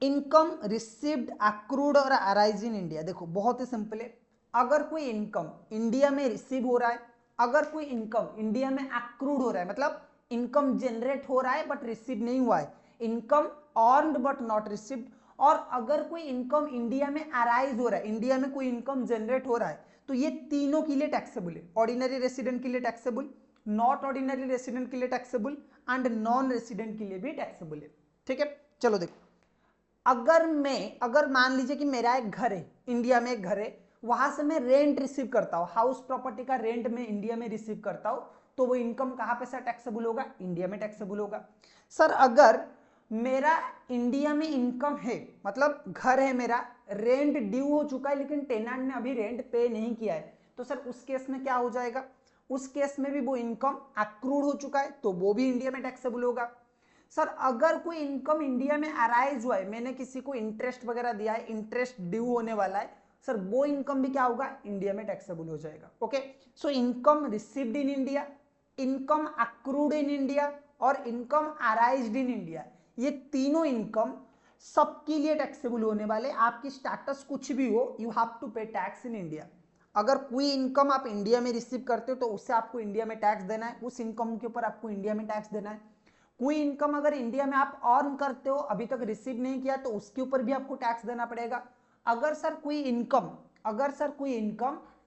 इनकम रिसीव्ड, अक्रूड और अराइज इन इंडिया। देखो बहुत ही सिंपल है, अगर कोई इनकम इंडिया में रिसीव हो रहा है, अगर कोई इनकम इंडिया में अक्रूड हो रहा है, मतलब इनकम जनरेट हो रहा है बट रिसीव नहीं हुआ है, income earned but not received, और अगर कोई इनकम इंडिया में अराइज हो रहा है, इंडिया में कोई इनकम जनरेट हो रहा है, तो ये तीनों के लिए टैक्सेबल है। ऑर्डिनरी रेसिडेंट के लिए टैक्सेबल, नॉट ऑर्डिनरी रेसिडेंट के लिए टैक्सेबल एंड नॉन रेसिडेंट के लिए भी टैक्सेबल है। ठीक है, चलो देखो, अगर मान लीजिए कि मेरा एक घर है, इंडिया में एक घर है, वहां से मैं रेंट रिसीव करता हूं, हाउस प्रॉपर्टी का रेंट में इंडिया में रिसीव करता हूं, तो वो इनकम कहां पे से टैक्सेबल होगा, इंडिया में टैक्सेबल होगा। सर अगर मेरा इंडिया में इनकम है, मतलब घर है मेरा, रेंट ड्यू हो चुका है लेकिन टेनेंट ने अभी रेंट पे नहीं किया है, तो सर उस केस में क्या हो जाएगा, उस केस में भी वो इनकम अक्रूड हो चुका है तो वो भी इंडिया में टैक्सेबल होगा। सर अगर कोई इनकम इंडिया में अराइज हुआ है, मैंने किसी को इंटरेस्ट वगैरह दिया है, इंटरेस्ट ड्यू होने वाला है, सर वो इनकम भी क्या होगा, इंडिया में टैक्सेबल हो जाएगा। Okay, so income received in India, income accrued in India और इनकम अराइज्ड इन इंडिया, ये तीनों इनकम सबके लिए टैक्सेबल होने वाले। आपकी स्टेटस कुछ भी हो, you have to pay tax in India. अगर कोई इनकम आप इंडिया में रिसीव करते हो तो उससे आपको इंडिया में टैक्स देना है, उस इनकम के ऊपर आपको इंडिया में टैक्स देना है। कोई इनकम अगर इंडिया में आप अर्न करते हो, अभी तक रिसीव नहीं किया, तो उसके ऊपर भी आपको टैक्स देना पड़ेगा। अगर सर कोई इनकम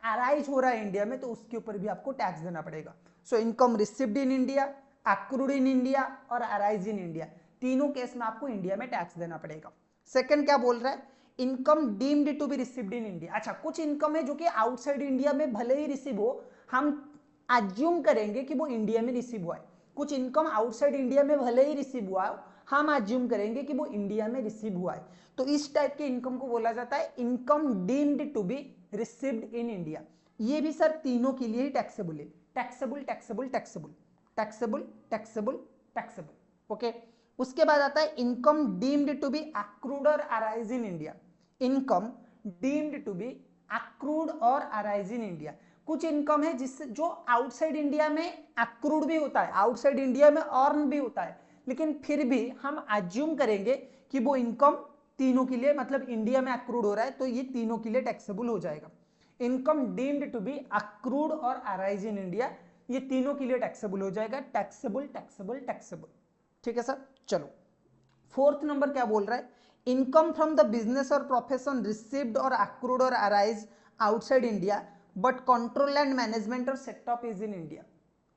अराइज हो रहा है इंडिया में, तो उसके ऊपर भी आपको टैक्स देना पड़ेगा। So income received in India, accrued in India और अराइज इन इंडिया, तीनों केस में आपको इंडिया में टैक्स देना पड़ेगा। सेकंड क्या बोल रहा है, income deemed to be received in India. अच्छा, कुछ इनकम है जो कि आउटसाइड इंडिया में भले ही रिसीव हो, हम अज्यूम करेंगे कि वो इंडिया में रिसीव हुआ है। कुछ इनकम आउटसाइड इंडिया में भले ही रिसीव हुआ हो, हम अज्यूम करेंगे कि वो इंडिया में रिसीव हुआ है, तो इस टाइप के इनकम को बोला जाता है income deemed to be received in India. ये भी सर तीनों के लिए ही टैक्सेबल है, taxable taxable taxable taxable taxable taxable. Okay, उसके बाद आता है income deemed to be accrued और arise in India. Income deemed to be accrued और अराइज इन इंडिया, कुछ इनकम है जिससे जो आउटसाइड इंडिया में अक्रूड भी होता है, आउटसाइड इंडिया में अर्न भी होता है, लेकिन फिर भी हम अज्यूम करेंगे कि वो इनकम तीनों के लिए, मतलब इंडिया में अक्रूड हो रहा है तो ये तीनों के लिए टैक्सेबल हो जाएगा। Income deemed to be accrued और अराइज इन इंडिया, ये तीनों के लिए टैक्सेबल हो जाएगा, टैक्सेबल टैक्सेबल टैक्सेबल। ठीक है सर, चलो फोर्थ नंबर क्या बोल रहा है, इनकम फ्रॉम द बिजनेस और प्रोफेशन रिसीव्ड और अक्रूड और arise outside India but control and management और setup is in India.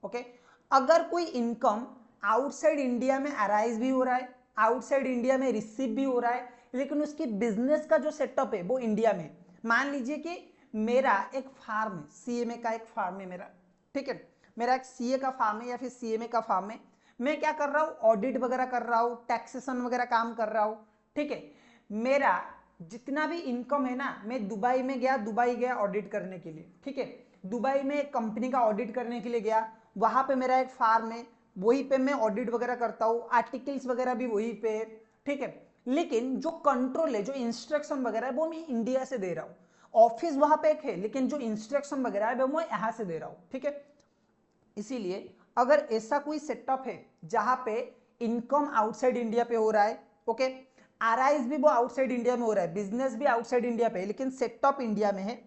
Okay, अगर कोई इनकम आउटसाइड इंडिया में अराइज भी हो रहा है, आउटसाइड इंडिया में रिसीव भी हो रहा है, लेकिन उसकी बिजनेस का जो सेटअप है वो इंडिया में, मान लीजिए कि मेरा एक फार्म है, सीएमए का एक फार्म है मेरा, ठीक है, मेरा एक सीए का फार्म है या फिर सीएमए का फार्म है, मैं क्या कर रहा हूं, ऑडिट वगैरह कर रहा हूं, टैक्सेशन वगैरह काम कर रहा हूं, ठीक है, मेरा जितना भी इनकम है ना, मैं दुबई में गया, दुबई गया ऑडिट करने के लिए, ठीक है, दुबई में एक कंपनी का ऑडिट करने के लिए गया, वहां पे मेरा एक फार्म है, वहीं पे मैं ऑडिट वगैरह करता हूँ, आर्टिकल्स वगैरह भी वहीं पे, ठीक है, लेकिन जो कंट्रोल है, जो इंस्ट्रक्शन वगैरह है वो मैं इंडिया से दे रहा हूँ, ऑफिस वहां पे एक है लेकिन जो इंस्ट्रक्शन वगैरह है वो मैं यहां से दे रहा हूँ, ठीक है। इसीलिए अगर ऐसा कोई सेटअप है जहां पे इनकम आउटसाइड इंडिया पे हो रहा है, ओके, अराइज भी वो आउटसाइड इंडिया में हो रहा है, बिजनेस भी आउटसाइड इंडिया पे है, लेकिन सेटअप इंडिया में है,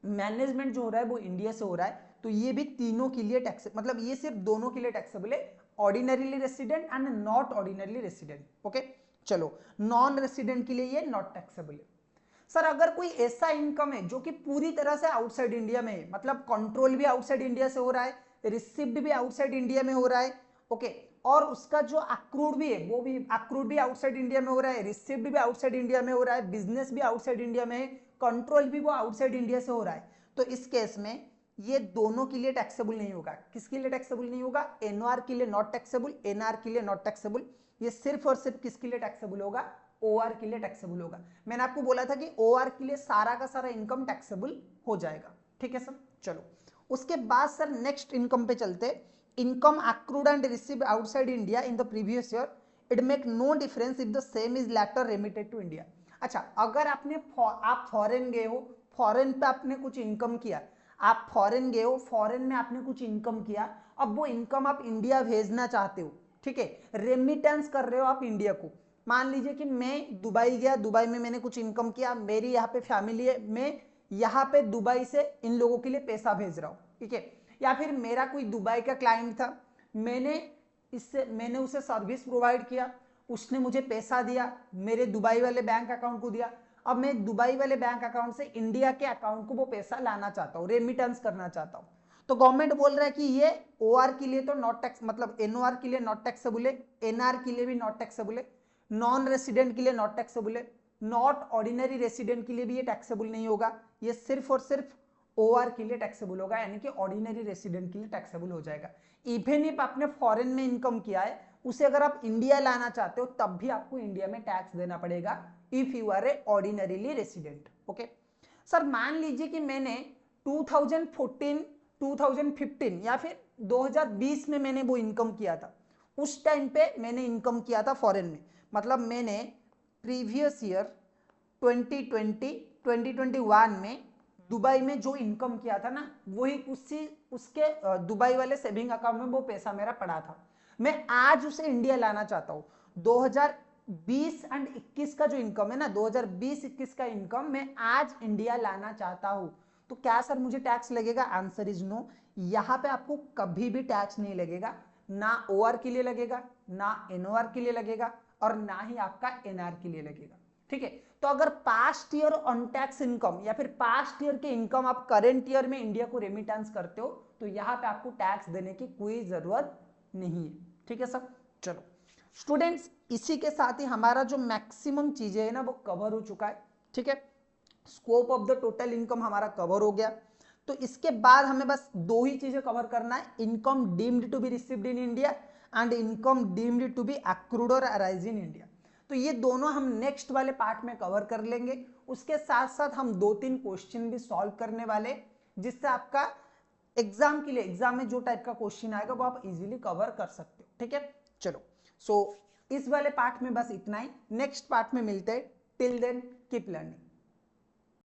मैनेजमेंट जो हो रहा है वो इंडिया से हो रहा है, तो ये भी तीनों के लिए टैक्स, मतलब ये सिर्फ दोनों के लिए टैक्सेबल है, ordinarily resident and not ordinarily resident. Okay, चलो नॉन रेसिडेंट के लिए ये नॉट टैक्सेबल है। सर अगर कोई ऐसा इनकम है जो कि पूरी तरह से आउटसाइड इंडिया में है, मतलब कंट्रोल भी आउटसाइड इंडिया से हो रहा है, रिसिप्ट भी आउटसाइड इंडिया में हो रहा है, ओके, और उसका जो अक्रूड भी है वो भी अक्रूड भी आउटसाइड इंडिया में हो रहा है, रिसिप्ट भी आउटसाइड इंडिया में हो रहा है, बिजनेस भी आउटसाइड इंडिया में है, कंट्रोल भी वो आउटसाइड इंडिया से हो रहा है, तो इस केस में ये दोनों के लिए टैक्सेबल नहीं होगा। किसके लिए टैक्सेबल नहीं होगा, एनओआर के लिए नॉट टैक्सेबल, एनआर के लिए नॉट टैक्सेबल, ये सिर्फ और सिर्फ किसके लिए टैक्सेबल होगा, ओआर के लिए टैक्सेबल होगा। मैंने आपको बोला था कि ओआर के लिए सारा का सारा इनकम टैक्सेबल हो जाएगा, ठीक है सर। चलो उसके बाद सर नेक्स्ट इनकम पे चलते, income accrued and received outside India in the previous year, it make no difference if the same is later remitted to India. अच्छा, अगर आप फॉरेन गए हो, फॉरेन पे आपने कुछ इनकम किया, आप फॉरेन गए हो, फॉरेन में आपने कुछ इनकम किया, अब वो इनकम आप इंडिया भेजना चाहते हो, ठीक है, रेमिटेंस कर रहे हो आप इंडिया को, मान लीजिए कि मैं दुबई गया, दुबई में मैंने कुछ इनकम किया, मेरी यहाँ पे फैमिली है, मैं यहाँ पे दुबई से इन लोगों के लिए पैसा भेज रहा हूँ, ठीक है, या फिर मेरा कोई दुबई का क्लाइंट था, मैंने उसे सर्विस प्रोवाइड किया, उसने मुझे पैसा दिया, मेरे दुबई वाले बैंक अकाउंट को दिया, अब मैं दुबई वाले बैंक अकाउंट से इंडिया के अकाउंट को वो पैसा लाना चाहता हूँ, रेमिटेंस करना चाहता हूँ, तो गवर्नमेंट बोल रहा है कि ये ओआर के लिए तो नॉट टैक्स, मतलब एनओआर के लिए नॉट टैक्सेबल है, एनआर के लिए भी नॉट टैक्सेबल है, नॉन रेसिडेंट के लिए नॉट टैक्सेबल है, नॉट ऑर्डिनरी रेसिडेंट के लिए भी ये टैक्सेबल नहीं होगा, ये सिर्फ और सिर्फ ओआर के लिए टैक्सेबल होगा, यानी कि ऑर्डिनरी रेसिडेंट के लिए टैक्सेबल हो जाएगा। इवन इफ आपने फॉरेन में इनकम किया है, उसे अगर आप इंडिया लाना चाहते हो तब भी आपको इंडिया में टैक्स देना पड़ेगा if you are a ordinarily resident. Okay sir, मान लीजिए कि मैंने 2014, 2015 या फिर 2020 में मैंने वो इनकम किया था, उस टाइम पे मैंने इनकम किया था फॉरेन में, मतलब मैंने प्रीवियस ईयर 2020, 2021 में दुबई में जो इनकम किया था ना, वही उसके दुबई वाले सेविंग अकाउंट में वो पैसा मेरा पड़ा था। मैं आज उसे इंडिया लाना चाहता हूँ। 2020 एंड 21 का जो इनकम है ना, 2020-21 का इनकम मैं आज इंडिया लाना चाहता हूँ, तो क्या सर मुझे टैक्स लगेगा? Answer is no. यहाँ पे आपको कभी भी टैक्स नहीं लगेगा, ना ओआर के लिए लगेगा, ना एनओआर के लिए लगेगा, और ना ही आपका एनआर के लिए लगेगा। ठीक है, तो अगर past year on tax income या फिर पास्ट ईयर के इनकम आप करेंट ईयर में इंडिया को रेमिटेंस करते हो, तो यहाँ पे आपको टैक्स देने की कोई जरूरत नहीं है। ठीक है सर, चलो स्टूडेंट्स, इसी के साथ ही हमारा जो मैक्सिमम चीजें है ना वो कवर हो चुका है। ठीक है, scope of the total income हमारा कवर हो गया। तो इसके बाद हमें बस दो ही चीजें कवर करना है, income deemed to be received in India and income deemed to be accrued और अराइज इन इंडिया। तो ये दोनों हम नेक्स्ट वाले पार्ट में कवर कर लेंगे। उसके साथ साथ हम 2-3 क्वेश्चन भी सॉल्व करने वाले, जिससे आपका एग्जाम के लिए, एग्जाम में जो टाइप का क्वेश्चन आएगा वो आप इजीली कवर कर सकते हो। ठीक है, चलो सो इस वाले पार्ट में बस इतना ही, नेक्स्ट पार्ट में मिलते हैं। Till then keep learning.